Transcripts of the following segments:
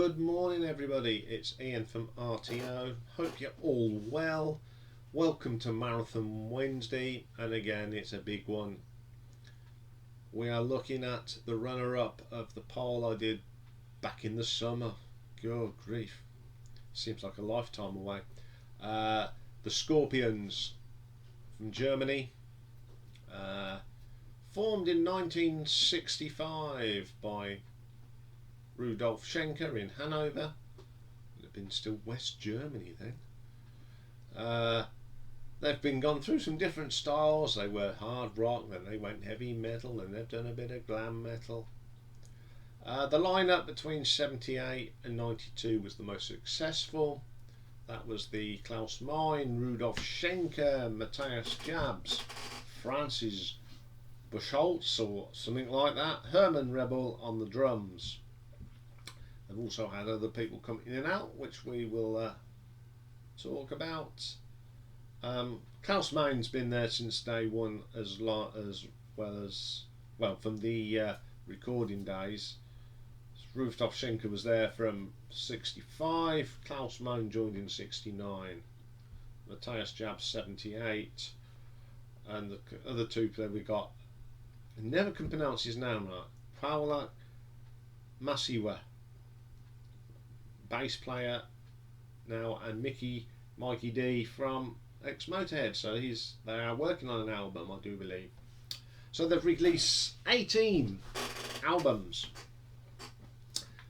Good morning everybody, it's Iain from RTO. Hope you're all well. Welcome to Marathon Wednesday, and again it's a big one. We are looking at the runner-up of the poll I did back in the summer. Good grief, seems like a lifetime away. The Scorpions from Germany, formed in 1965 by Rudolf Schenker in Hanover. Would have been still West Germany then. They've been gone through some different styles. They were hard rock, then they went heavy metal, and they've done a bit of glam metal. The lineup between 78 and 92 was the most successful. That was the Klaus Meine, Rudolf Schenker, Matthias Jabs, Francis Buchholz or something like that, Herman Rebel on the drums. They've also had other people come in and out, which we will talk about. Klaus Meine's been there since day one, as well as from the recording days. Rudolf Schenker was there from 65. Klaus Meine joined in 69. Matthias Jabs 78, and the other two that we got, I never can pronounce his name right. Paula Masiwa, bass player now, and Mikey D from ex-Motorhead. So they are working on an album, I do believe. So they've released 18 albums.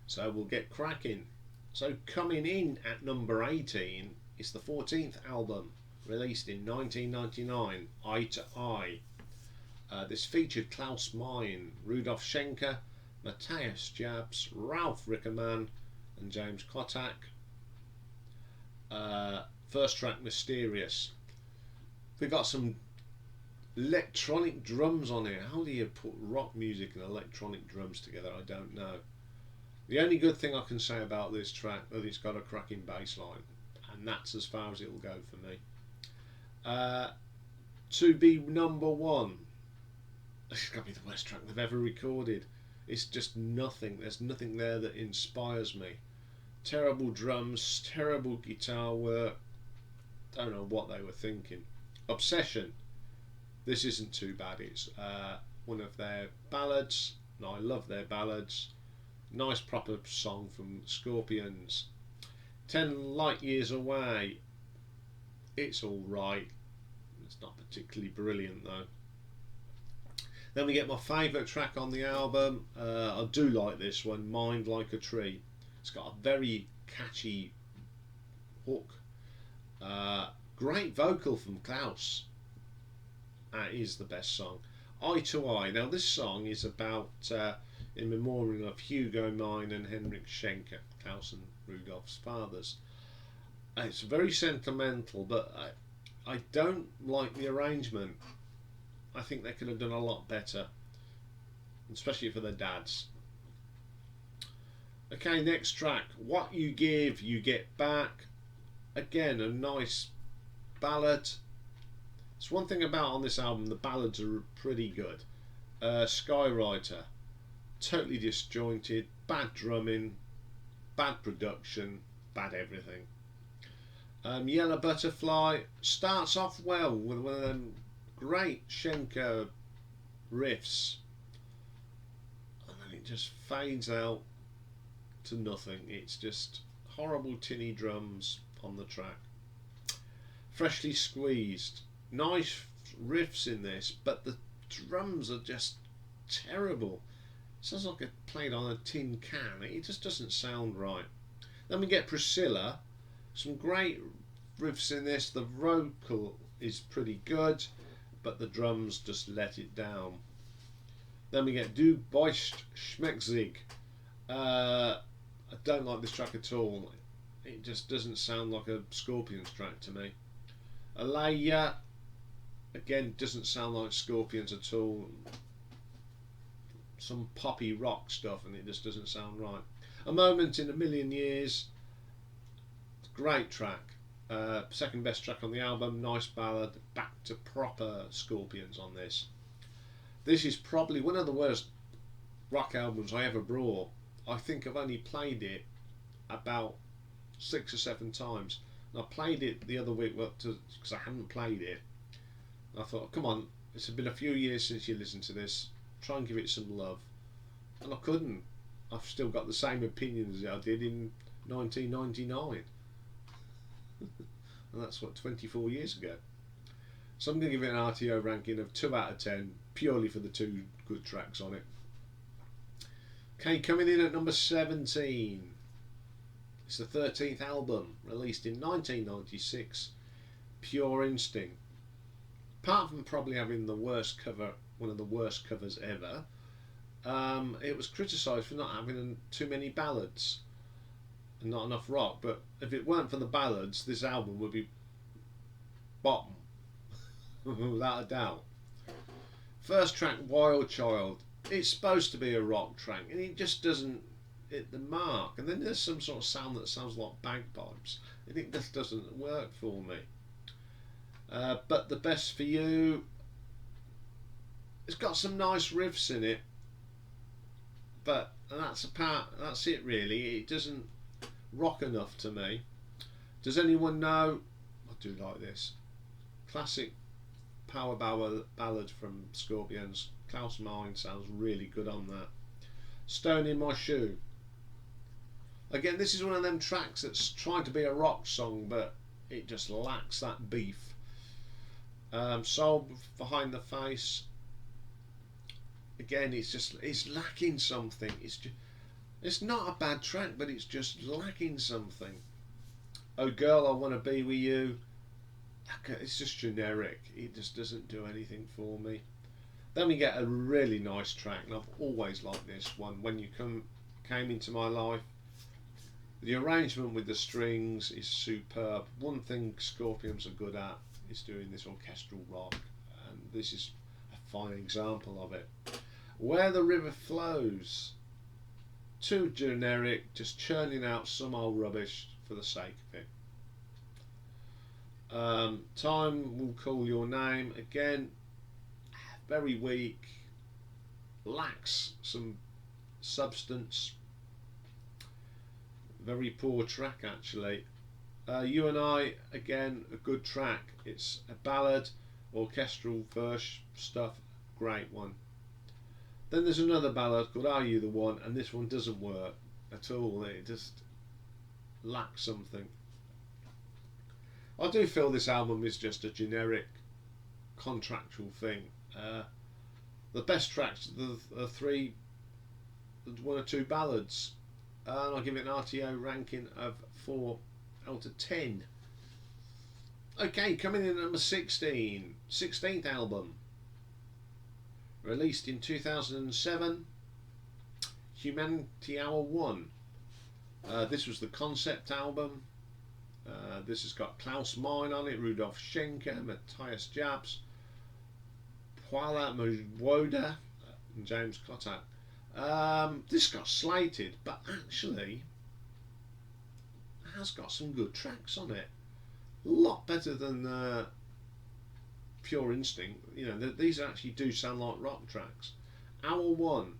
So we'll get cracking. So coming in at number 18 is the 14th album, released in 1999, Eye to Eye. This featured Klaus Meine, Rudolf Schenker, Matthias Jabs, Ralph Rickerman and James Kotak. First track, Mysterious. We got some electronic drums on here. How do you put rock music and electronic drums together? I don't know. The only good thing I can say about this track is that it's got a cracking bass line, and that's as far as it will go for me. To be number one, this is going to be the worst track they've ever recorded. It's just nothing. There's nothing there that inspires me. Terrible drums, terrible guitar work. Don't know what they were thinking. Obsession. This isn't too bad. It's one of their ballads, and I love their ballads. Nice proper song from Scorpions. 10 Light Years Away. It's alright. It's not particularly brilliant though. Then we get my favourite track on the album. I do like this one, Mind Like a Tree. It's got a very catchy hook. Great vocal from Klaus. That is the best song. Eye to Eye. Now this song is about in memoriam of Hugo Meine and Henrik Schenker, Klaus and Rudolf's fathers. It's very sentimental, but I don't like the arrangement. I think they could have done a lot better, especially for the dads. Okay, next track, What You Give, You Get Back. Again, a nice ballad. It's one thing about on this album, the ballads are pretty good. Skywriter, totally disjointed, bad drumming, bad production, bad everything. Yellow Butterfly starts off well with one of them great Schenker riffs, and then it just fades out to nothing. It's just horrible tinny drums on the track. Freshly Squeezed, nice riffs in this, but the drums are just terrible. Sounds like it played on a tin can. It just doesn't sound right. Then we get Priscilla, some great riffs in this. The vocal is pretty good, but the drums just let it down. Then we get Du Bist Schmeckzig. I don't like this track at all. It just doesn't sound like a Scorpions track to me. Alaya, again, doesn't sound like Scorpions at all. Some poppy rock stuff, and it just doesn't sound right. A Moment in a Million Years, great track. Second best track on the album, nice ballad, back to proper Scorpions on this. This is probably one of the worst rock albums I ever brought. I think I've only played it about 6 or 7 times. And I played it the other week because I hadn't played it. I thought, come on, it's been a few years since you listened to this. Try and give it some love. And I couldn't. I've still got the same opinions as I did in 1999. And that's what, 24 years ago. So I'm going to give it an RTO ranking of 2 out of 10, purely for the 2 good tracks on it. Okay, coming in at number 17. It's the 13th album, released in 1996, Pure Instinct. Apart from probably having the worst cover, one of the worst covers ever, it was criticised for not having too many ballads and not enough rock. But if it weren't for the ballads, this album would be bottom, without a doubt. First track, Wild Child. It's supposed to be a rock track, and it just doesn't hit the mark. And then there's some sort of sound that sounds like bagpipes, and it just doesn't work for me. But the best for you, it's got some nice riffs in it, but that's it really. It doesn't rock enough to me. Does anyone know? I do like this classic power ballad from Scorpions. Klaus Meine sounds really good on that. Stone in My Shoe. Again, this is one of them tracks that's trying to be a rock song, but it just lacks that beef. Soul Behind the Face. Again, it's lacking something. It's not a bad track, but it's just lacking something. Oh Girl, I Want to Be With You. It's just generic. It just doesn't do anything for me. Then we get a really nice track, and I've always liked this one. When You Came Into My Life. The arrangement with the strings is superb. One thing Scorpions are good at is doing this orchestral rock, and this is a fine example of it. Where the River Flows. Too generic, just churning out some old rubbish for the sake of it. Time Will Call Your Name. Again, very weak, lacks some substance. Very poor track actually. You and I, again, a good track. It's a ballad, orchestral verse stuff, great one. Then there's another ballad called Are You the One, and this one doesn't work at all. It just lacks something. I do feel this album is just a generic contractual thing. The best tracks are 3, 1 or 2 ballads, and I'll give it an RTO ranking of 4 out of 10. Okay, coming in at number 16, 16th album, released in 2007, Humanity Hour 1. This was the concept album. This has got Klaus Meine on it, Rudolf Schenker, Matthias Jabs, Paula Mwoda, and James Kotak. This got slated, but actually it has got some good tracks on it. A lot better than Pure Instinct. You know, these actually do sound like rock tracks. Hour 1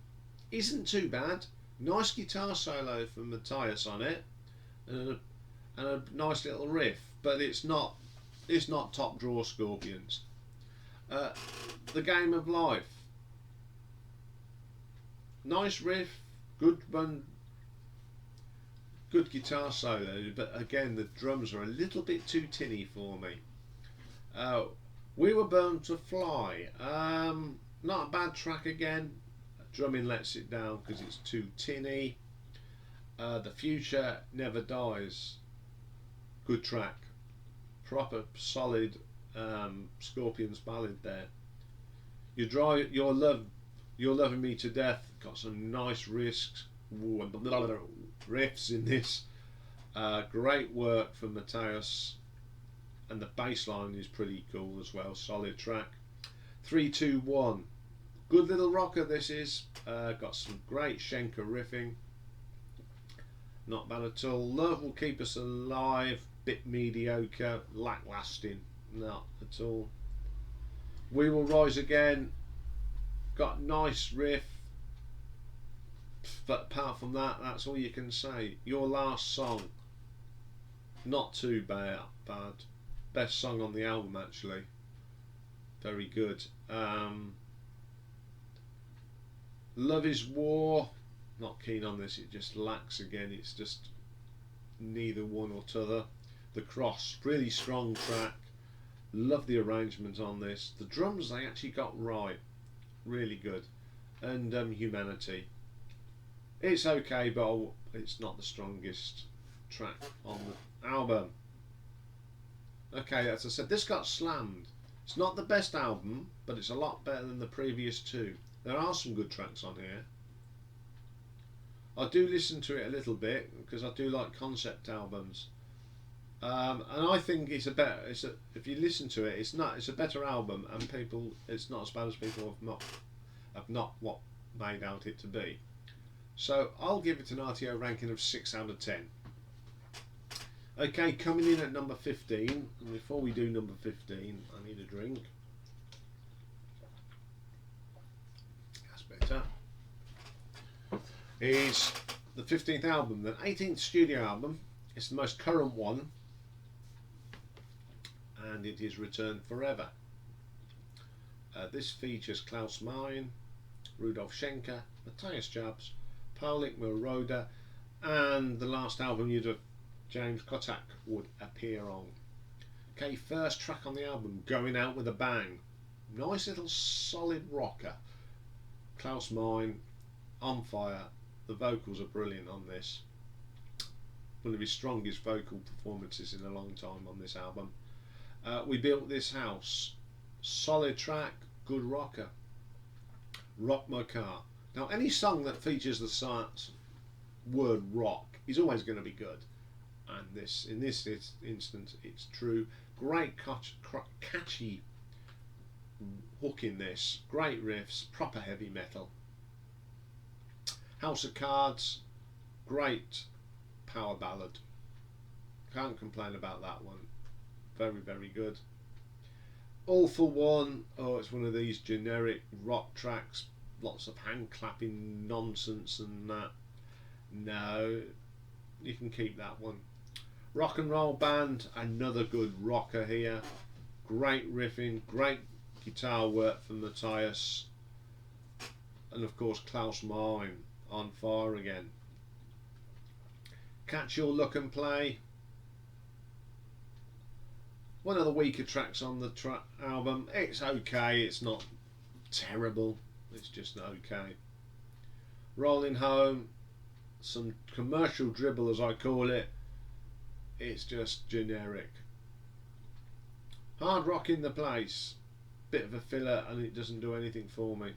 isn't too bad. Nice guitar solo from Matthias on it, and a nice little riff, but it's not top drawer Scorpions. The Game of Life. Nice riff, good run, good guitar solo, but again the drums are a little bit too tinny for me. We Were Born to Fly. Not a bad track again. Drumming lets it down because it's too tinny. The Future Never Dies. Good track. Proper solid Scorpions ballad there. You're Loving Me to Death. Got some nice riffs in this. Great work from Matthias, and the bass line is pretty cool as well. Solid track. 3, 2, 1. Good little rocker this is. Got some great Schenker riffing. Not bad at all. Love Will Keep Us Alive. Bit mediocre. Lacklusting. Not at all. We Will Rise Again. Got nice riff. But apart from that, that's all you can say. Your last song, not too bad. Best song on the album, actually. Very good. Love is War, not keen on this. It just lacks again. It's just neither one or t'other. The Cross, really strong track. Love the arrangement on this. The drums they actually got right, really good. And Humanity. It's okay, but it's not the strongest track on the album. Okay, as I said, this got slammed. It's not the best album, but it's a lot better than the previous two. There are some good tracks on here. I do listen to it a little bit because I do like concept albums, and I think it's a better. If you listen to it, it's a better album, and it's not as bad as people have not what made out it to be. So I'll give it an RTO ranking of 6 out of 10. Okay, coming in at number 15, and before we do number 15, I need a drink. That's better. Is the 15th album, the 18th studio album. It's the most current one, and it is Return Forever. This features Klaus Meine, Rudolf Schenker, Matthias Jabs, Paulik Moroder, and the last album James Kotak would appear on. Okay, first track on the album, Going Out With a Bang. Nice little solid rocker. Klaus Meine, on fire. The vocals are brilliant on this. One of his strongest vocal performances in a long time on this album. We Built This House. Solid track, good rocker. Rock My Car. Now, any song that features the word rock is always going to be good, and in this instance, it's true. Great catchy hook in this. Great riffs, proper heavy metal. House of Cards, great power ballad. Can't complain about that one. Very, very good. All for One. Oh, it's one of these generic rock tracks. Lots of hand clapping nonsense and that. No, you can keep that one. Rock and Roll Band, another good rocker here. Great riffing, great guitar work from Matthias, and of course Klaus Meine, on fire again. Catch Your Look and Play, one of the weaker tracks on the album. It's okay, it's not terrible. It's just okay. Rolling Home, some commercial dribble as I call it. It's just generic. Hard Rock in the Place, bit of a filler and it doesn't do anything for me.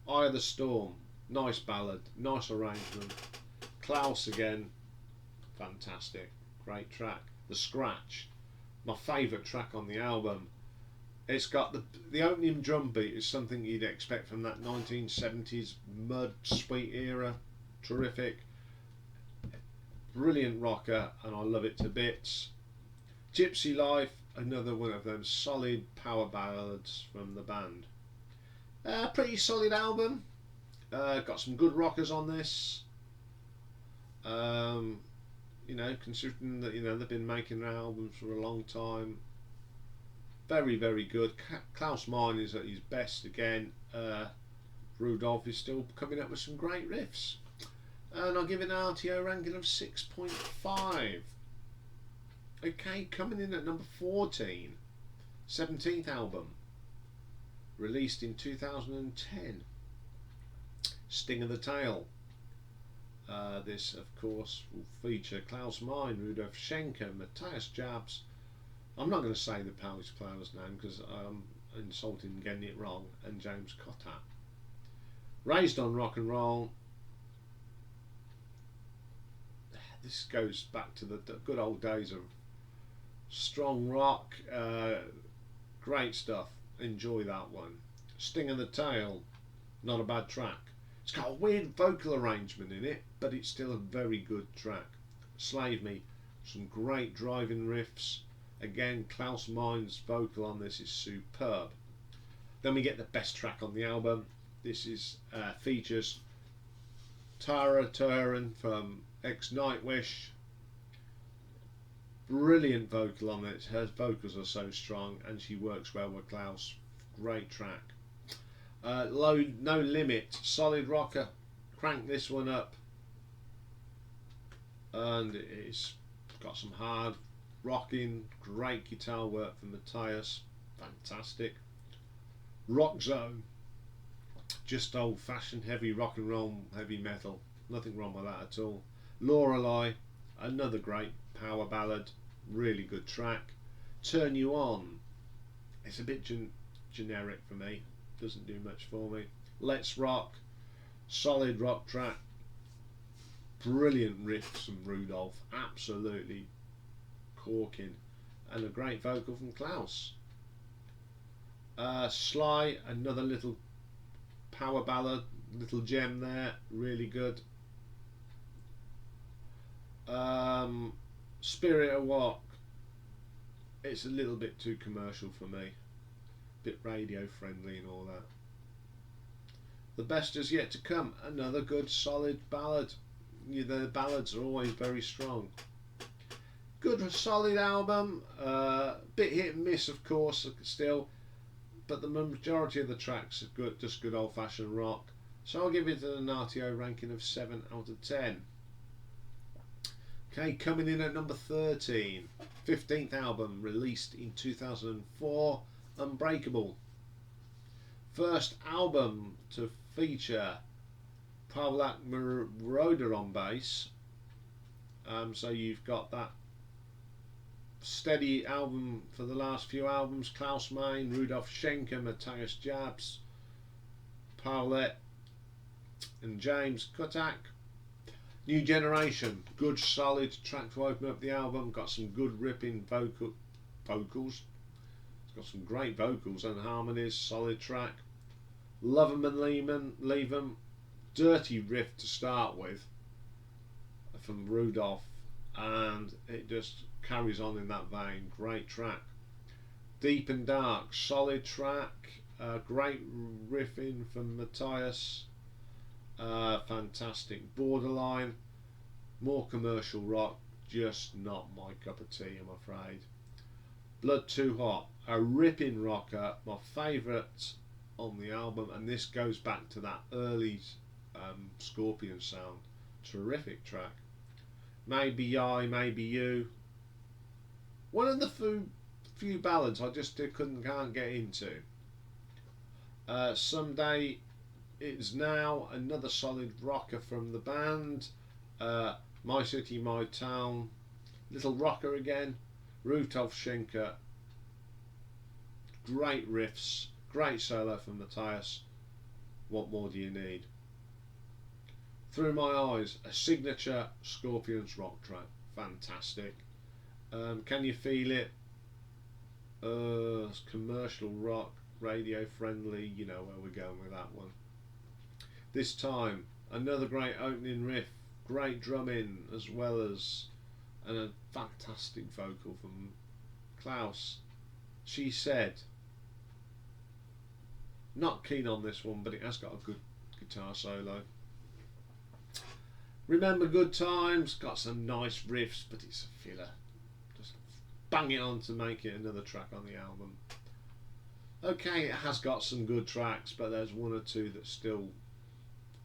Eye of the Storm, nice ballad, nice arrangement. Klaus again, fantastic, great track. The Scratch, my favourite track on the album. It's got the opening drum beat is something you'd expect from that 1970s mud sweet era. Terrific, brilliant rocker, and I love it to bits. Gypsy Life, another one of them solid power ballads from the band. Pretty solid album. Got some good rockers on this. You know, considering that they've been making albums for a long time. Very, very good. Klaus Meine is at his best again. Rudolf is still coming up with some great riffs. And I'll give it an RTO ranking of 6.5. Okay, coming in at number 14. 17th album. Released in 2010. Sting of the Tail. This, of course, will feature Klaus Meine, Rudolf Schenker, Matthias Jabs. I'm not going to say the Polish player's name because I'm insulting and getting it wrong. And James Kotak. Raised on Rock and Roll. This goes back to the good old days of strong rock. Great stuff. Enjoy that one. Sting of the Tail. Not a bad track. It's got a weird vocal arrangement in it, but it's still a very good track. Slave Me. Some great driving riffs. Again, Klaus Meine's vocal on this is superb. Then we get the best track on the album. This is features Tara Turin from ex-Nightwish. Brilliant vocal on it. Her vocals are so strong and she works well with Klaus. Great track. No Limit, solid rocker. Crank this one up. And it's got some hard rocking, great guitar work from Matthias. Fantastic. Rock Zone. Just old fashioned heavy rock and roll, heavy metal. Nothing wrong with that at all. Lorelei, another great power ballad. Really good track. Turn You On. It's a bit generic for me. Doesn't do much for me. Let's Rock. Solid rock track. Brilliant riffs from Rudolph. Absolutely corking. And a great vocal from Klaus. Sly, another little power ballad, little gem there, really good. Spirit of Walk, it's a little bit too commercial for me, bit radio friendly and all that. The Best Is Yet to Come, another good solid ballad. The ballads are always very strong. Good solid album, bit hit and miss of course still, but the majority of the tracks are good, just good old fashioned rock. So I'll give it an RTO ranking of 7 out of 10. Okay, coming in at number 13, 15th album released in 2004, Unbreakable. First album to feature Pavlak Moroder on bass. So you've got that steady album for the last few albums. Klaus Meine, Rudolf Schenker, Matthias Jabs, Paulette and James Kutak. New Generation, good solid track to open up the album. Got some good ripping vocals. It's got some great vocals and harmonies. Solid track. Love 'Em and Leave 'Em. Dirty riff to start with from Rudolph, and it just carries on in that vein. Great track. Deep and Dark, solid track. Great riffing from Matthias. Fantastic. Borderline, more commercial rock, just not my cup of tea, I'm afraid. Blood Too Hot, a ripping rocker, my favourite on the album, and this goes back to that early Scorpion sound. Terrific track. Maybe I, Maybe You. One of the few ballads I just can't get into. Someday It's Now, another solid rocker from the band. My City, My Town, little rocker again. Rudolf Schenker, great riffs, great solo from Matthias. What more do you need? Through My Eyes, a signature Scorpions rock track, fantastic. Can You Feel It? Commercial rock, radio friendly, you know where we're going with that one. This Time, another great opening riff, great drumming, as well as a fantastic vocal from Klaus. She Said, not keen on this one, but it has got a good guitar solo. Remember Good Times, got some nice riffs, but it's a filler. Just bang it on to make it another track on the album. Okay, it has got some good tracks, but there's one or two that's still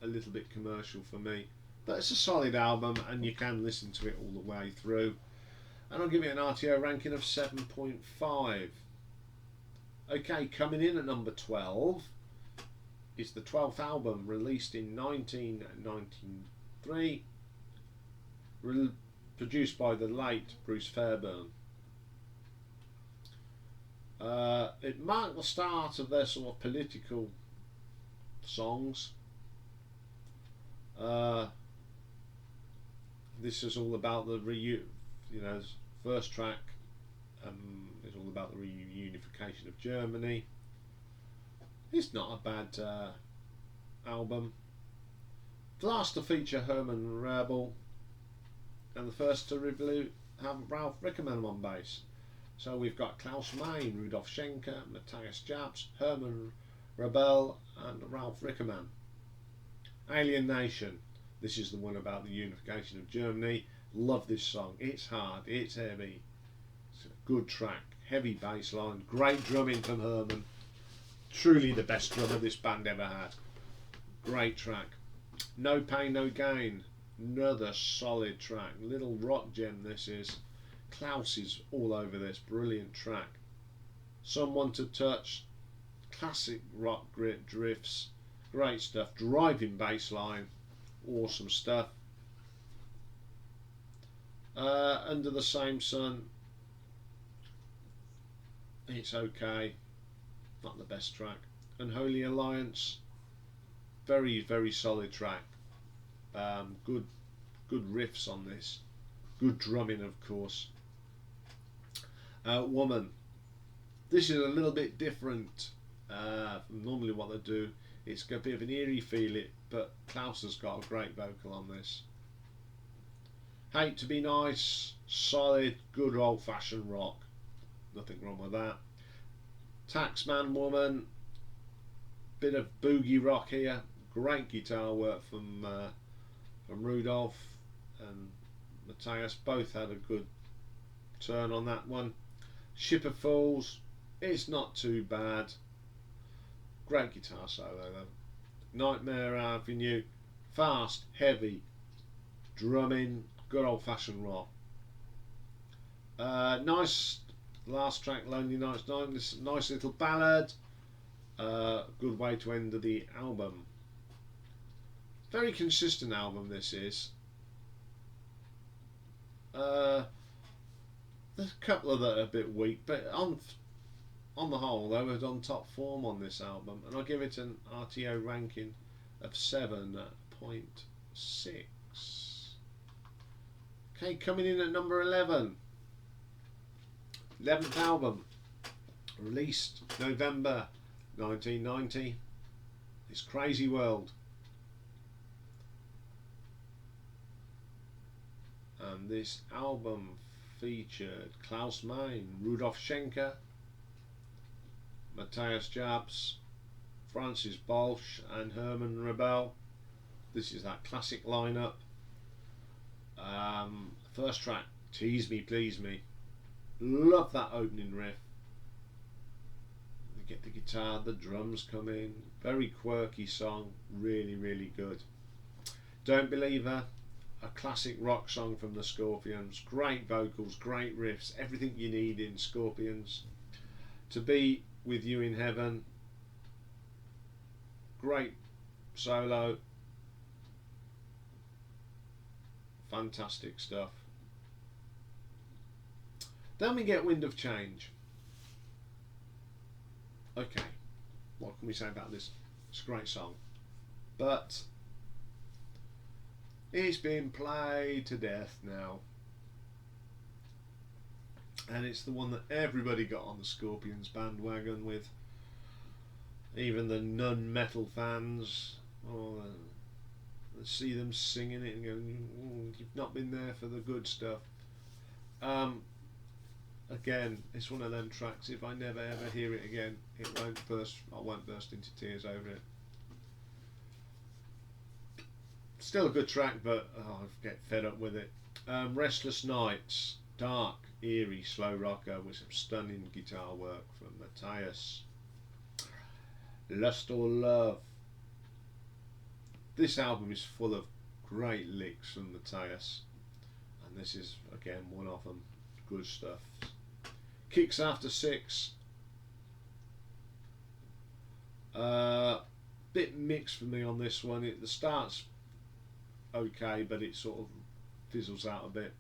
a little bit commercial for me. But it's a solid album and you can listen to it all the way through. And I'll give it an RTO ranking of 7.5. Okay, coming in at number 12 is the 12th album released in 1993, produced by the late Bruce Fairbairn. It marked the start of their sort of political songs. This is all about the first track is all about the reunification of Germany. It's not a bad album. The last to feature Herman Rebel, and the first to have Ralph Rickerman on bass. So we've got Klaus Meine, Rudolf Schenker, Matthias Jabs, Herman Rebel and Ralph Rickerman. Alien Nation, This is the one about the unification of Germany. Love this song. It's hard, it's heavy, it's a good track, heavy bass line, great drumming from Herman. Truly the best drummer this band ever had. Great track. No Pain No Gain, another solid track. Little rock gem this is. Klaus is all over this. Brilliant track. Someone to Touch, classic rock grit drifts, great stuff. Driving bass line, awesome stuff. Under the Same Sun, it's okay, not the best track. Unholy Alliance, very, very solid track. Good riffs on this, good drumming, of course. Woman, this is a little bit different from normally what they do. It's got a bit of an eerie feel, but Klaus has got a great vocal on this. Hate to Be Nice, solid, good old-fashioned rock, nothing wrong with that. Taxman Woman, bit of boogie rock here, great guitar work from Rudolph and Matthias, both had a good turn on that one. Ship of Fools, it's not too bad, great guitar solo though. Nightmare Avenue, fast, heavy drumming, good old-fashioned rock. Nice last track, Lonely Nights Night, this nice little ballad. Good way to end the album. Very consistent album this is. There's a couple of that are a bit weak, but on the whole they were on top form on this album, and I'll give it an RTO ranking of 7.6. Okay, coming in at number 11. 11th album, released November 1990. It's Crazy World. And this album featured Klaus Meine, Rudolf Schenker, Matthias Jabs, Francis Bolsch and Herman Rebel. This is that classic lineup. First track, Tease Me Please Me. Love that opening riff. You get the guitar, the drums come in. Very quirky song, really, really good. Don't Believer, a classic rock song from the Scorpions. Great vocals, great riffs, everything you need in Scorpions. To Be With You in Heaven, great solo, fantastic stuff. Then we get Wind of Change. Okay, what can we say about this? It's a great song, but it's been played to death now, and it's the one that everybody got on the Scorpions bandwagon with. Even the non-metal fans, see them singing it and going, you've not been there for the good stuff. Again, it's one of them tracks, if I never ever hear it again, I won't burst into tears over it. Still a good track, but I get fed up with it. Restless Nights, dark, eerie, slow rocker with some stunning guitar work from Matthias. Lust or Love. This album is full of great licks from Matthias, and this is again one of them. Good stuff. Kicks After Six. Bit mixed for me on this one. The start's okay, but it sort of fizzles out a bit.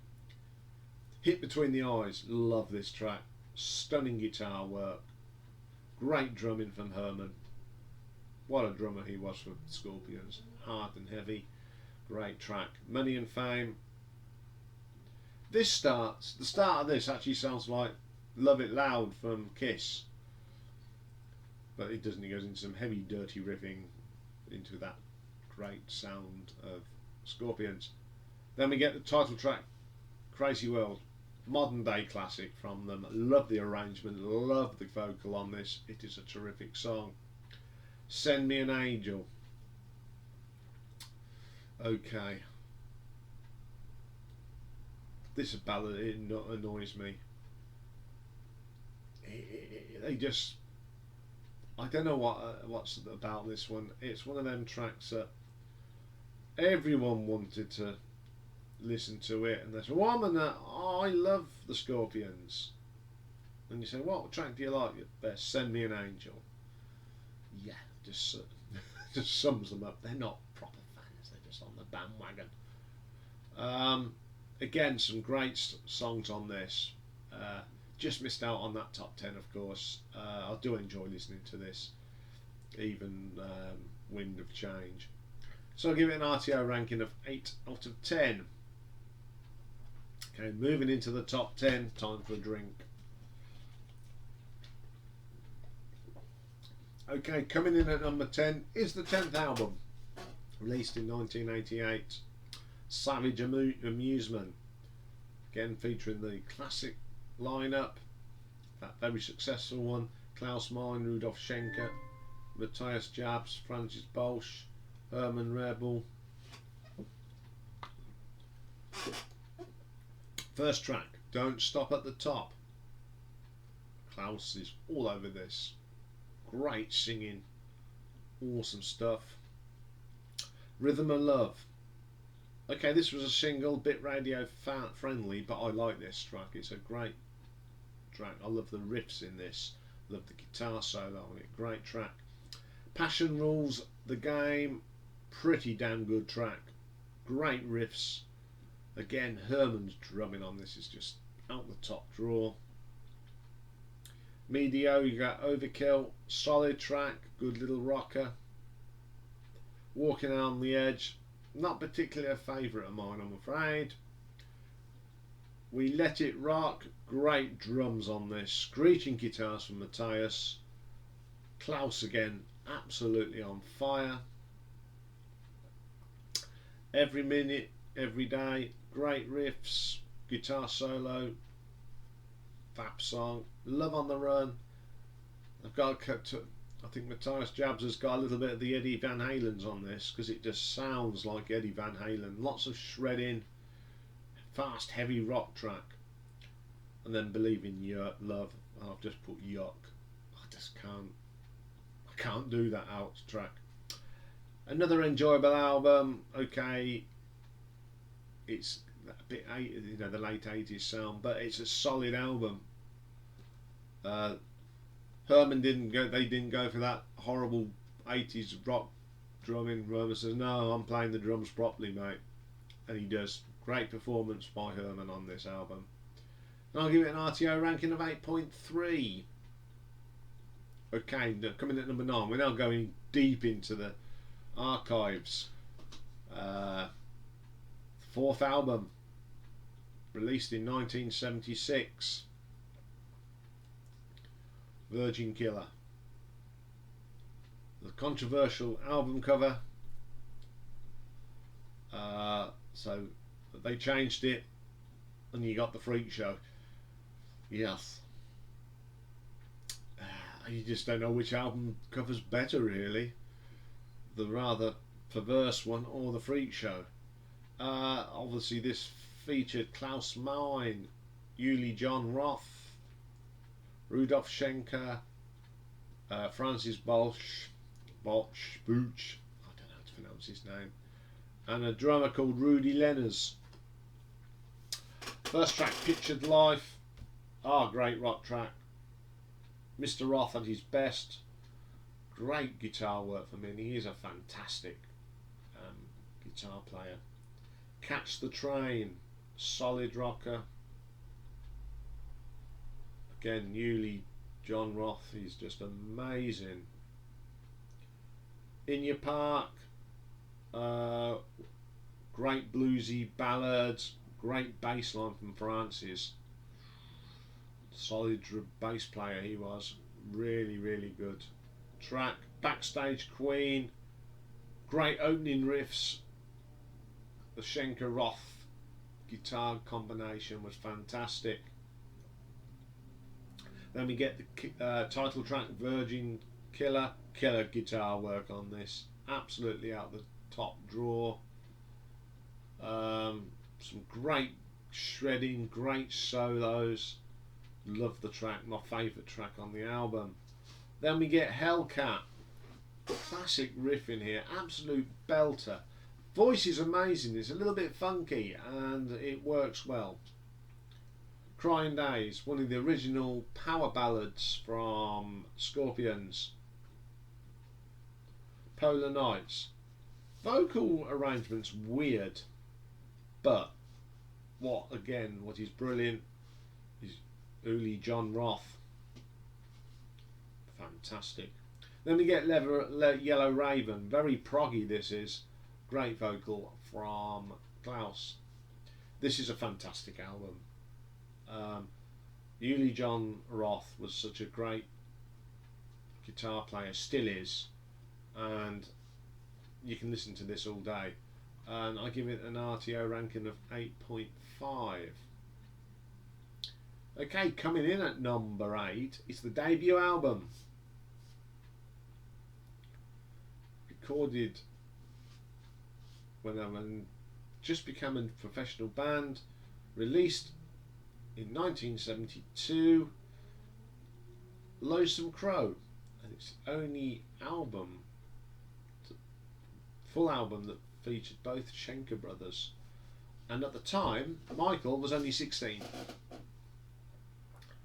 Hit Between the Eyes. Love this track. Stunning guitar work. Great drumming from Herman. What a drummer he was for Scorpions. Hard and heavy. Great track. Money and Fame. The start of this actually sounds like Love It Loud from Kiss, but it doesn't. It goes into some heavy, dirty riffing into that great sound of Scorpions. Then we get the title track, Crazy World, modern day classic from them. Love the arrangement, love the vocal on this. It is a terrific song. Send Me an Angel. Okay. This ballad, it annoys me. They just, I don't know what's about this one. It's one of them tracks that everyone wanted to listen to it, and they said, "Well, I love the Scorpions." And you say, "What track do you like best?" "Send Me an Angel." Yeah, just just sums them up. They're not proper fans; they're just on the bandwagon. Again, some great songs on this. Just missed out on that top 10, of course. I do enjoy listening to this, even Wind of Change. So I'll give it an RTO ranking of 8 out of 10. Okay, moving into the top 10, time for a drink. Okay, coming in at number 10 is the 10th album, released in 1988, Savage Amusement. Again, featuring the classic lineup, that very successful one: Klaus Meine, Rudolf Schenker, Matthias Jabs, Francis Bolsch, Herman Rebel. First track, Don't Stop at the Top. Klaus is all over this. Great singing, awesome stuff. Rhythm of Love. Okay, this was a single, bit radio friendly, but I like this track. It's a great track. I love the riffs in this. Love the guitar solo on it. Great track. Passion Rules the Game. Pretty damn good track. Great riffs. Again, Herman's drumming on this is just out the top drawer. Medio, you got Overkill. Solid track. Good little rocker. Walking on the Edge. Not particularly a favourite of mine, I'm afraid. We Let It Rock. Great drums on this. Screeching guitars from Matthias. Klaus again, absolutely on fire. Every Minute, Every Day. Great riffs. Guitar solo. Fab song. Love on the Run. I've got to, I think Matthias Jabs has got a little bit of the Eddie Van Halen's on this, because it just sounds like Eddie Van Halen. Lots of shredding, fast, heavy rock track. And then Believe in Your Love. I've just put yuck. I can't do that out track. Another enjoyable album. Okay, it's a bit, the late 80s sound, but it's a solid album. Herman didn't go for that horrible 80s rock drumming. Herman says, "No, I'm playing the drums properly, mate," and he does. Great performance by Herman on this album. And I'll give it an RTO ranking of 8.3. Okay, coming at number 9, we're now going deep into the archives. Fourth album, released in 1976. Virgin Killer. The controversial album cover. So they changed it, and you got the Freak Show. Yes. You just don't know which album cover's better, really. The rather perverse one or the Freak Show. Obviously, this featured Klaus Meine, Uli John Roth, Rudolf Schenker, Francis Bolsch, I don't know how to pronounce his name, and a drummer called Rudy Lenners. First track, Pictured Life. Great rock track. Mr. Roth at his best. Great guitar work from him. He is a fantastic guitar player. Catch the Train. Solid rocker. Again, Uli John Roth, he's just amazing. In Your Park, great bluesy ballads, great bass line from Francis. Solid bass player he was, really, really good track. Backstage Queen, great opening riffs. The Schenker Roth guitar combination was fantastic. Then we get the title track, Virgin Killer. Killer guitar work on this, absolutely out the top drawer. Some great shredding, great solos. Love the track, my favourite track on the album. Then we get Hellcat. Classic riff in here, absolute belter. Voice is amazing, it's a little bit funky and it works well. Crying Days, one of the original power ballads from Scorpions. Polar Nights. Vocal arrangement's weird, but what is brilliant is Uli John Roth. Fantastic. Then we get Yellow Raven, very proggy this is. Great vocal from Klaus. This is a fantastic album. Uli John Roth was such a great guitar player, still is, and you can listen to this all day. And I give it an RTO ranking of 8.5. Okay, coming in at number 8 is the debut album. Recorded when I just became a professional band, released in 1972, Lonesome Crow, and it's the only album, full album, that featured both Schenker brothers, and at the time Michael was only 16.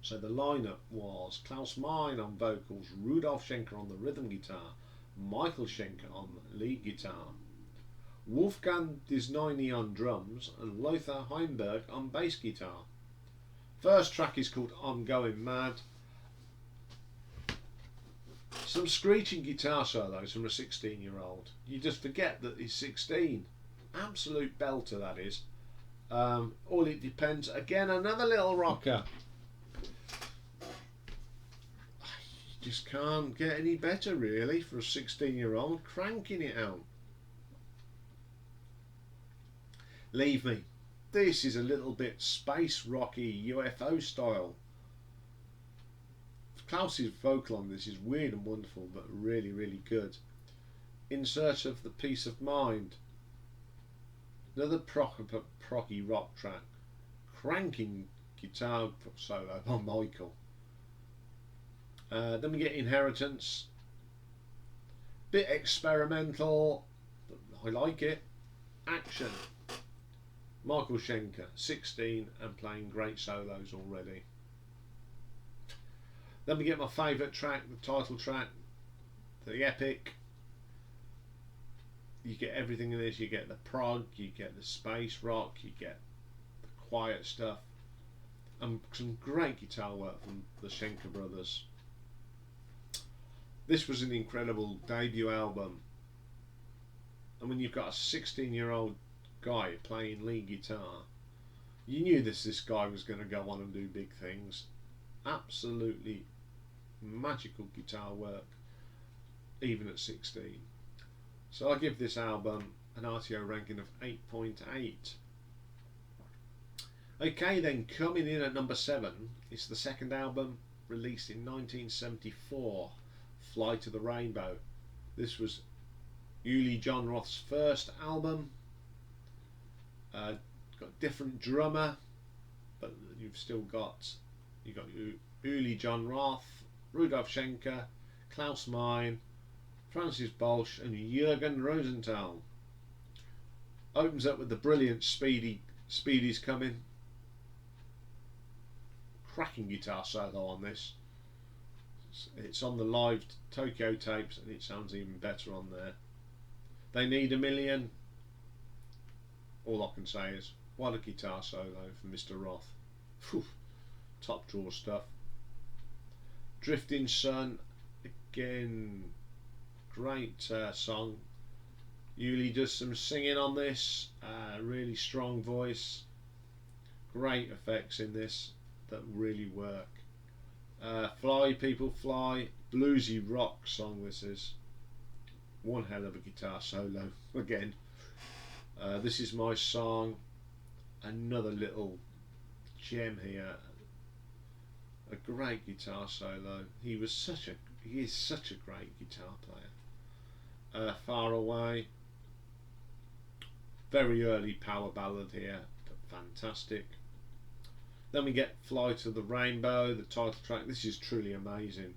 So the lineup was Klaus Meine on vocals, Rudolf Schenker on the rhythm guitar, Michael Schenker on lead guitar, Wolfgang Disneyny on drums, and Lothar Heimberg on bass guitar. First track is called I'm Going Mad. Some screeching guitar solos from a 16-year-old. You just forget that he's 16. Absolute belter, that is. All It Depends. Again, another little rocker. You just can't get any better, really, for a 16-year-old cranking it out. Leave Me. This is a little bit space rocky, UFO style. Klaus's vocal on this is weird and wonderful, but really, really good. In Search of the Peace of Mind. Another proggy rock track. Cranking guitar solo by Michael. Then we get Inheritance. Bit experimental, but I like it. Action. Michael Schenker, 16 and playing great solos already. Then we get my favourite track, the title track, the epic. You get everything in this. You get the prog, you get the space rock, you get the quiet stuff, and some great guitar work from the Schenker brothers. This was an incredible debut album, and when you've got a 16-year-old guy playing lead guitar, you knew this guy was going to go on and do big things. Absolutely magical guitar work, even at 16. So I give this album an RTO ranking of 8.8. Okay, then coming in at number 7 is the second album, released in 1974, Fly to the Rainbow. This was Uli John Roth's first album. Got different drummer, but you've got Uli John Roth, Rudolf Schenker, Klaus Meine, Francis Bolsch, and Jürgen Rosenthal. Opens up with the brilliant Speedy's Coming. Cracking guitar solo on this. It's on the live Tokyo tapes, and it sounds even better on there. They Need a Million. All I can say is, what a guitar solo from Mr. Roth. Whew, top drawer stuff. Drifting Sun, again, great song. Uli does some singing on this, really strong voice. Great effects in this that really work. Fly People Fly, bluesy rock song this is. One hell of a guitar solo, again. This Is My Song, another little gem here. A great guitar solo. He is such a great guitar player. Far Away, Very early power ballad here, but fantastic. Then we get Fly to the Rainbow, the title track. This is truly amazing.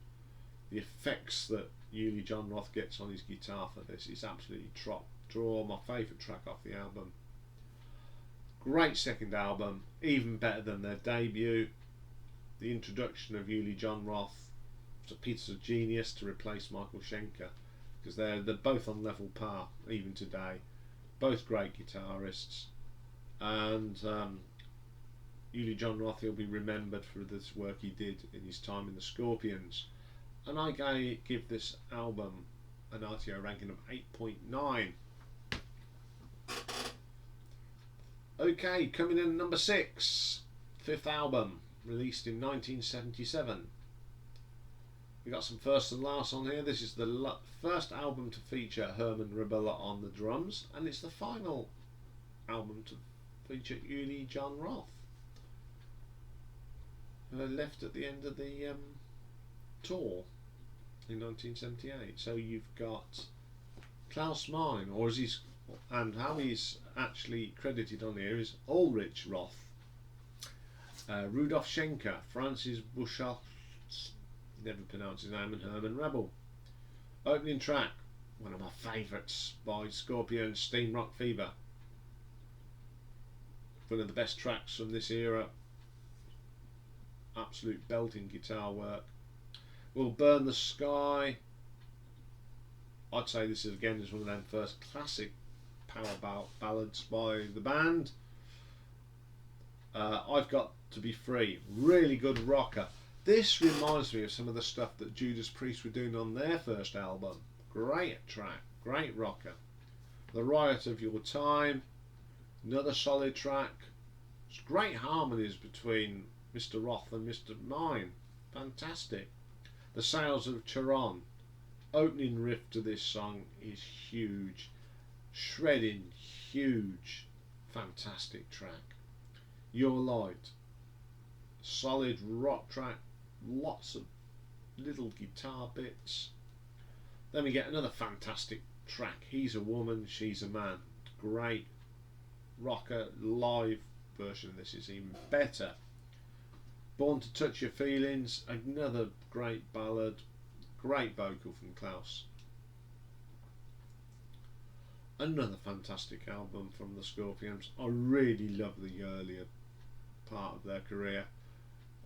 The effects that Uli John Roth gets on his guitar for this is absolutely top draw. My favourite track off the album. Great second album, even better than their debut. The introduction of Uli John Roth was a piece of genius to replace Michael Schenker, because they're both on level par even today. Both great guitarists, and Uli John Roth, he'll be remembered for this work he did in his time in the Scorpions. And I give this album an RTO ranking of 8.9. Okay, coming in at number 6, fifth album, released in 1977. We got some first and last on here. This is the first album to feature Herman Ribella on the drums, and it's the final album to feature Uli John Roth, who left at the end of the tour in 1978. So you've got Klaus Meine, or as he's, and how he's actually credited on here is Ulrich Roth, Rudolf Schenker, Francis Buchholz, never pronounce his name, and Herman Rebel. Opening track, one of my favourites by Scorpions, Steam Rock Fever. One of the best tracks from this era. Absolute belting guitar work. We'll Burn the Sky. I'd say this is again one of them first classic power ballads by the band. I've Got to Be Free, really good rocker. This reminds me of some of the stuff that Judas Priest were doing on their first album. Great track, great rocker. The Riot of Your Time, another solid track. It's great harmonies between Mr. Roth and Mr. Meine, fantastic. The Sails of Charon, opening riff to this song is huge, shredding, huge, fantastic track. Your Light, solid rock track, lots of little guitar bits. Then we get another fantastic track, He's a Woman, She's a Man. Great rocker. Live version of this is even better. Born to Touch Your Feelings, another great ballad, great vocal from Klaus. Another fantastic album from the Scorpions. I really love the earlier part of their career.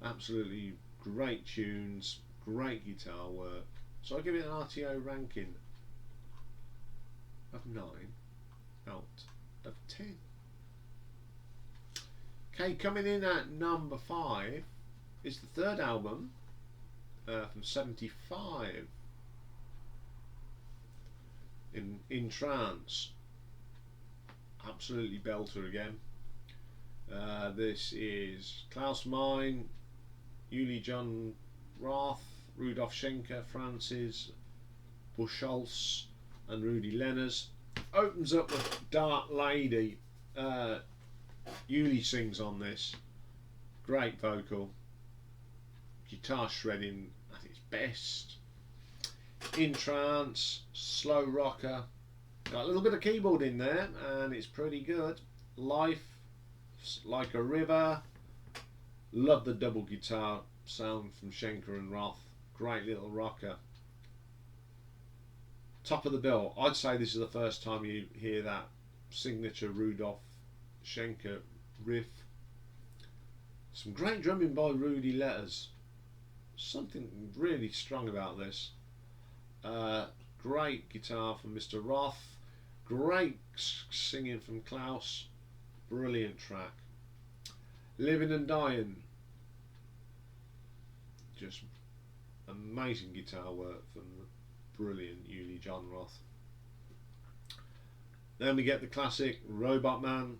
Absolutely great tunes, great guitar work. So I give it an RTO ranking of 9 out of 10. Okay, coming in at number 5 is the third album from 75 in Trance. Absolutely belter again. This is Klaus Meine, Uli John Roth, Rudolf Schenker, Francis Buchholz and Rudy Lenners. Opens up with Dark Lady. Uli sings on this. Great vocal. Guitar shredding at its best. In Trance, slow rocker. Got a little bit of keyboard in there and it's pretty good. Life Like a River. Love the double guitar sound from Schenker and Roth. Great little rocker. Top of the bill. I'd say this is the first time you hear that signature Rudolf Schenker riff. Some great drumming by Rudy Letters. Something really strong about this. Great guitar from Mr. Roth. Great singing from Klaus. Brilliant track. Living and Dying. Just amazing guitar work from the brilliant Uli John Roth. Then we get the classic Robot Man.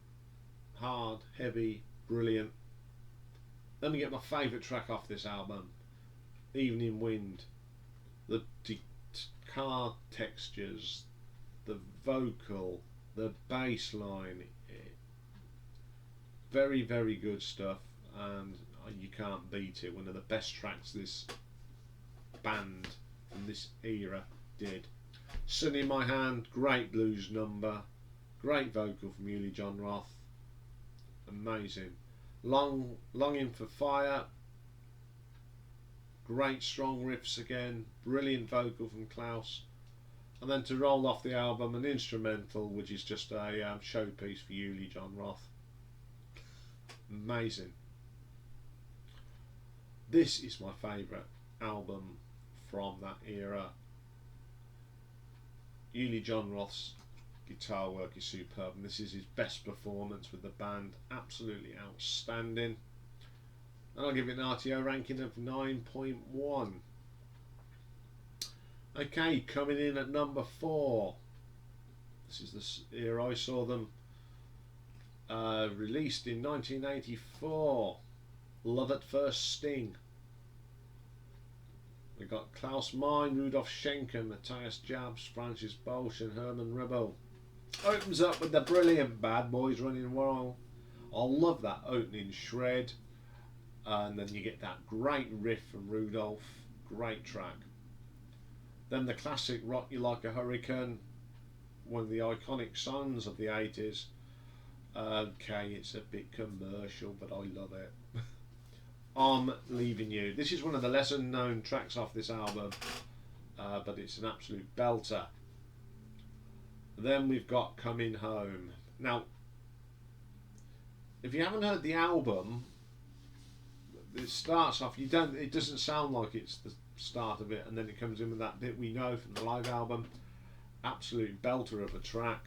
Hard, heavy, brilliant. Then we get my favourite track off this album, Evening Wind. The guitar textures, the vocal, the bass line. Very, very good stuff, and you can't beat it. One of the best tracks this band from this era did. Sun in My Hand, great blues number, Great vocal from Uli John Roth. Amazing. Longing for Fire. Great strong riffs again. Brilliant vocal from Klaus. And then to roll off the album, an instrumental, which is just a showpiece for Uli John Roth. Amazing. This is my favourite album from that era. Uli John Roth's guitar work is superb, and this is his best performance with the band. Absolutely outstanding. And I'll give it an RTO ranking of 9.1. Okay, coming in at number 4. This is the year I saw them. Released in 1984. Love at First Sting. We got Klaus Meine, Rudolf Schenker, Matthias Jabs, Francis Bolsch and Herman Rebel. Opens up with the brilliant Bad Boys Running Wild. I love that opening shred. And then you get that great riff from Rudolf. Great track. Then the classic Rock You Like a Hurricane, one of the iconic songs of the 80s. Okay, it's a bit commercial, but I love it. I'm Leaving You. This is one of the lesser known tracks off this album, but it's an absolute belter. Then we've got Coming Home. Now, if you haven't heard the album, it starts off, it doesn't sound like it's the start of it, and then it comes in with that bit we know from the live album. Absolute belter of a track.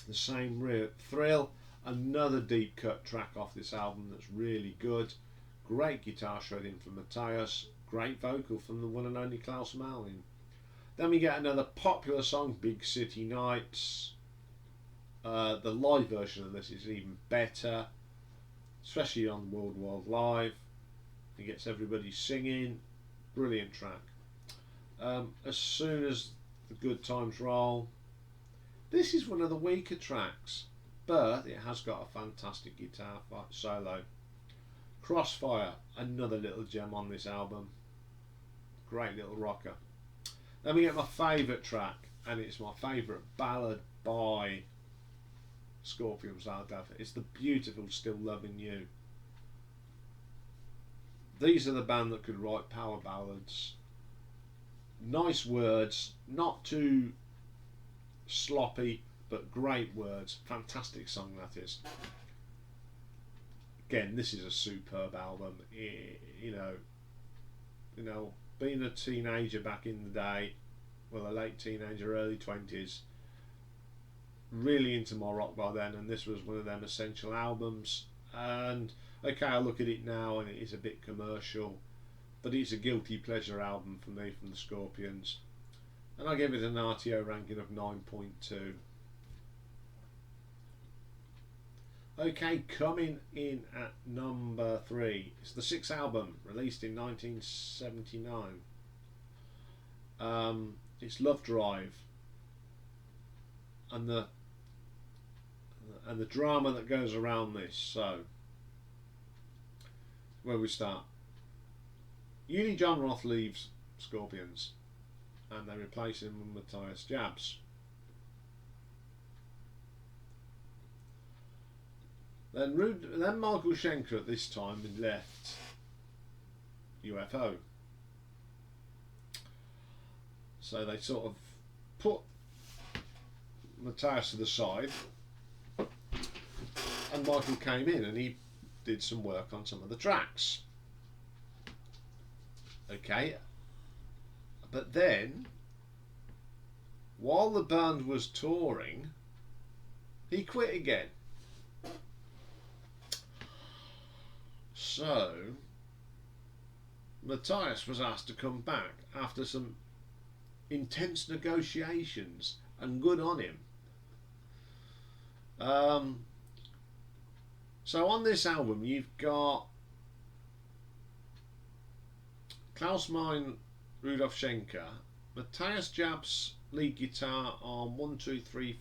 The same riff. Thrill, another deep cut track off this album that's really good. Great guitar shredding from Matthias. Great vocal from the one and only Klaus Meine. Then we get another popular song, Big City Nights. The live version of this is even better, especially on World Wide Live. It gets everybody singing. Brilliant track. As soon as the good times roll. This is one of the weaker tracks, but it has got a fantastic guitar solo. Crossfire, another little gem on this album. Great little rocker. Then we get my favourite track, and it's my favourite ballad by Scorpions. It's the beautiful Still Loving You. These are the band that could write power ballads. Nice words, not too sloppy, but great words. Fantastic song that is. Again, this is a superb album. You know, being a teenager back in the day, well, a late teenager, early 20s, really into my rock by then, and this was one of them essential albums. And okay, I look at it now and it is a bit commercial, but it's a guilty pleasure album for me from the Scorpions, and I give it an RTO ranking of 9.2. Okay, coming in at number 3, it's the 6th album, released in 1979. It's Lovedrive, and the drama that goes around this. So, where we start? Uli John Roth leaves Scorpions, and they replace him with Matthias Jabs. Then Michael Schenker at this time had left UFO. So they sort of put Matthias to the side, and Michael came in and he did some work on some of the tracks. Okay, but then while the band was touring, he quit again. So Matthias was asked to come back after some intense negotiations, and good on him. So on this album you've got Klaus Meine, Rudolf Schenker, Matthias Jabs lead guitar on 1, 2, 3,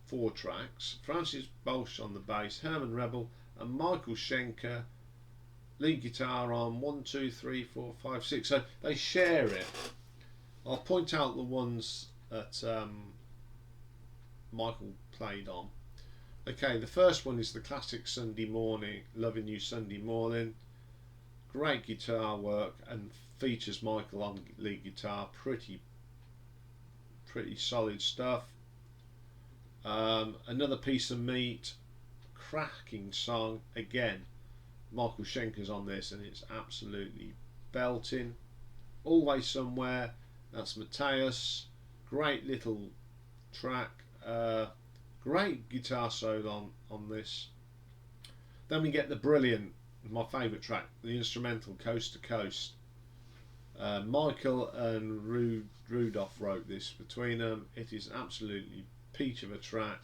4 tracks, Francis Bolsch on the bass, Herman Rebel, and Michael Schenker lead guitar on 1, 2, 3, 4, 5, 6. So they share it. I'll point out the ones that Michael played on. Okay, the first one is the classic Sunday Morning, Loving You Sunday Morning. Great guitar work and features Michael on lead guitar. Pretty solid stuff. Another Piece of Meat, cracking song. Again, Michael Schenker's on this and it's absolutely belting. Always Somewhere, that's Matthias. Great little track. Great guitar solo on this. Then we get the brilliant, my favourite track, the instrumental Coast to Coast. Michael and Rudolph wrote this between them. It is absolutely peach of a track.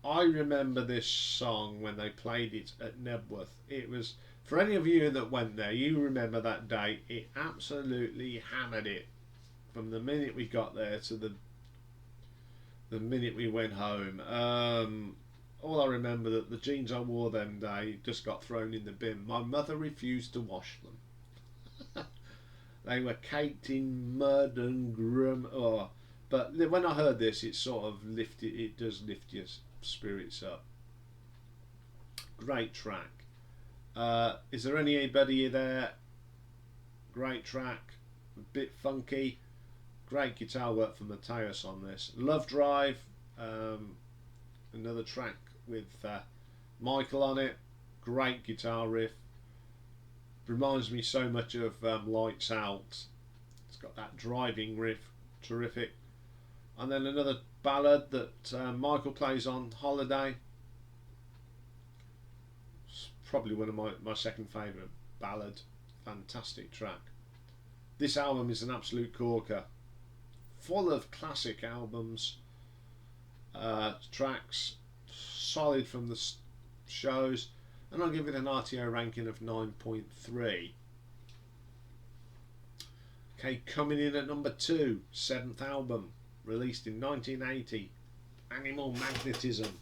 I remember this song when they played it at Nebworth. It was, for any of you that went there, you remember that day. It absolutely hammered it from the minute we got there to the minute we went home. All I remember that the jeans I wore them day just got thrown in the bin. My mother refused to wash them. They were caked in mud and grum. Oh, but when I heard this, it sort of lifted. It does lift your spirits up. Great track. Is there anybody there? Great track. A bit funky. Great guitar work from Matthias on this. Lovedrive, another track with Michael on it. Great guitar riff. Reminds me so much of Lights Out. It's got that driving riff, terrific. And then another ballad that Michael plays on, Holiday. It's probably one of my second favourite ballad. Fantastic track. This album is an absolute corker. Full of classic albums, tracks, solid from the shows, and I'll give it an RTO ranking of 9.3. Okay, coming in at number 2, 7th album, released in 1980, Animal Magnetism.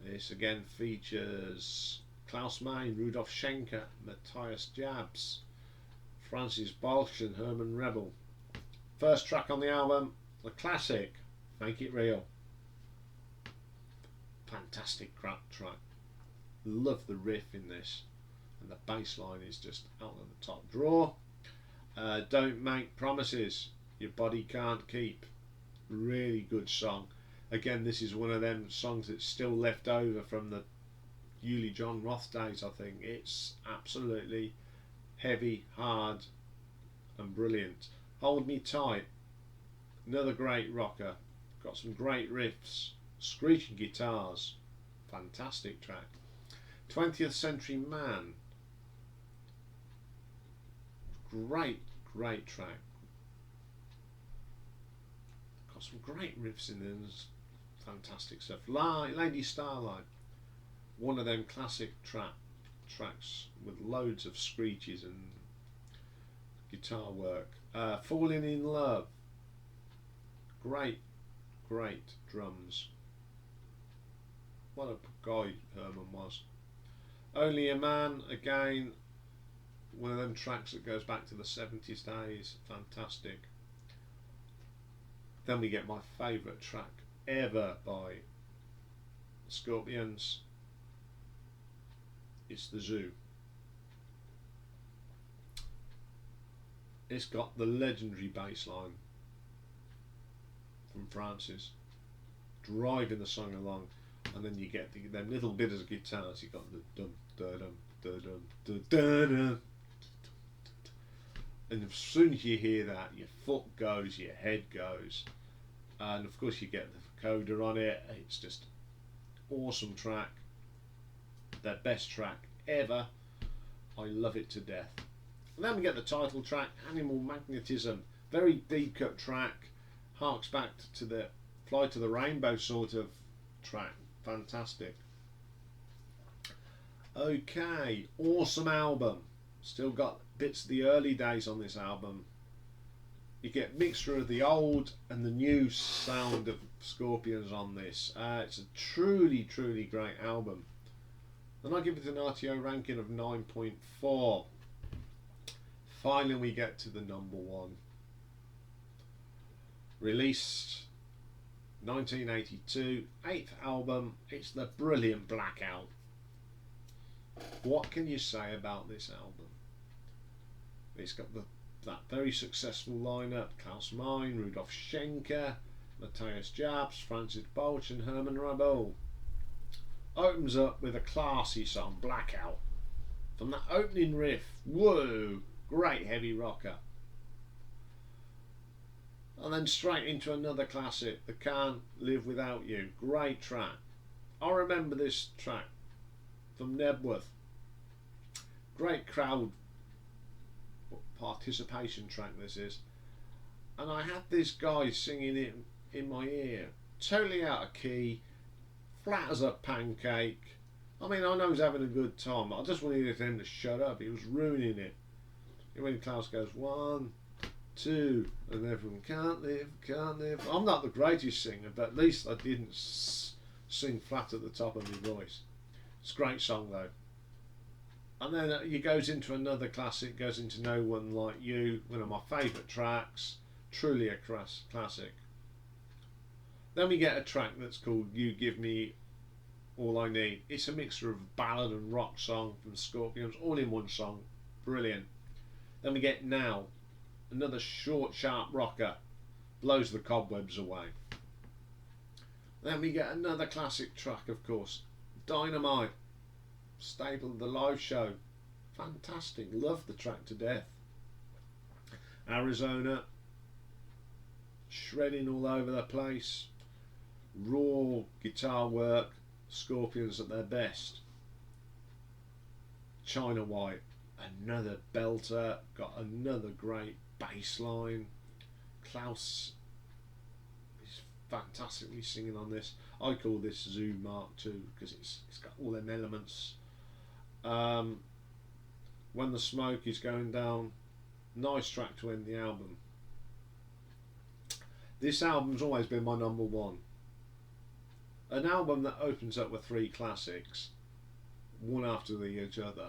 This again features Klaus Meine, Rudolf Schenker, Matthias Jabs, Francis Balch and Herman Rebel. First track on the album, the classic, Make It Real. Fantastic track. Love the riff in this, and the bass line is just out of the top drawer. Don't Make Promises Your Body Can't Keep. Really good song. Again, this is one of them songs that's still left over from the Uli John Roth days, I think. It's absolutely heavy, hard, and brilliant. Hold Me Tight, another great rocker. Got some great riffs, screeching guitars, fantastic track. 20th Century Man, great track. Got some great riffs in there, fantastic stuff. Lady Starlight, one of them classic tracks with loads of screeches and guitar work. Falling in Love, great drums. What a guy Herman was. Only a Man, again, one of them tracks that goes back to the 70s days, fantastic. Then we get my favourite track ever by Scorpions. It's The Zoo. It's got the legendary bass line from Francis driving the song along, and then you get them little bits of guitars. You got the dum da dum da dum da da dum, and as soon as you hear that, your foot goes, your head goes, and of course you get the coda on it. It's just awesome track, their best track ever. I love it to death. And then we get the title track, Animal Magnetism. Very deep cut track, harks back to the Fly to the Rainbow sort of track. Fantastic. Okay, awesome album. Still got bits of the early days on this album. You get mixture of the old and the new sound of Scorpions on this. It's a truly great album. And I give it an RTO ranking of 9.4. Finally we get to the number 1. Released 1982, 8th album. It's the brilliant Blackout. What can you say about this album? It's got that very successful lineup: Klaus Meine, Rudolf Schenker, Matthias Jabs, Francis Bolch and Herman Rabeau. Opens up with a classy song, Blackout. From that opening riff, whoa, great heavy rocker. And then straight into another classic, The Can't Live Without You. Great track. I remember this track from Nebworth. Great crowd participation track this is. And I had this guy singing it in my ear. Totally out of key, flat as a pancake. I mean, I know he was having a good time, but I just wanted him to shut up. He was ruining it. And when Klaus goes, 1, 2, and everyone can't live, can't live. I'm not the greatest singer, but at least I didn't sing flat at the top of my voice. It's a great song though. And then he goes into another classic, goes into No One Like You, one of my favourite tracks, truly a classic. Then we get a track that's called You Give Me All I Need. It's a mixture of ballad and rock song from Scorpions, all in one song, brilliant. Then we get Now, another short, sharp rocker, blows the cobwebs away. Then we get another classic track, of course, Dynamite, staple of the live show, fantastic, love the track to death. Arizona, shredding all over the place, raw guitar work, Scorpions at their best. China White, another belter, got another great bass line. Klaus is fantastically singing on this. I call this Zoo Mark II because it's got all them elements. When the Smoke is Going Down, nice track to end the album. This album's always been my number one. An album that opens up with 3 classics, one after each other.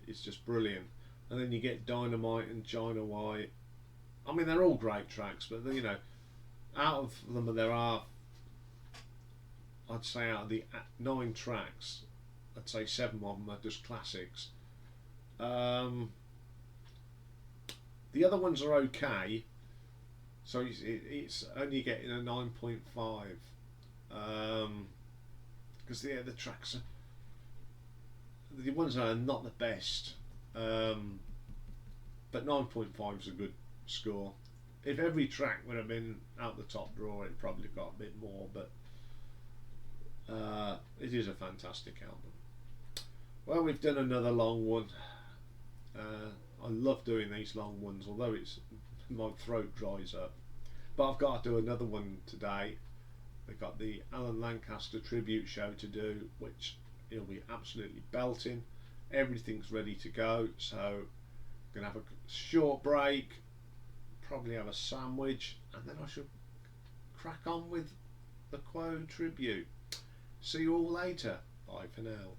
It's just brilliant. And then you get Dynamite and China White. I mean, they're all great tracks, but you know, out of them there are, I'd say out of the 9 tracks, I'd say 7 of them are just classics. The other ones are okay, so it's only getting a 9.5 because the tracks are, the ones that are not the best, but 9.5 is a good score. If every track would have been out the top drawer, it probably got a bit more, but it is a fantastic album. Well, we've done another long one. I love doing these long ones, although my throat dries up. But I've got to do another one today. We've got the Alan Lancaster tribute show to do, which it'll be absolutely belting. Everything's ready to go, so I'm going to have a short break, probably have a sandwich, and then I should crack on with the Quo tribute. See you all later. Bye for now.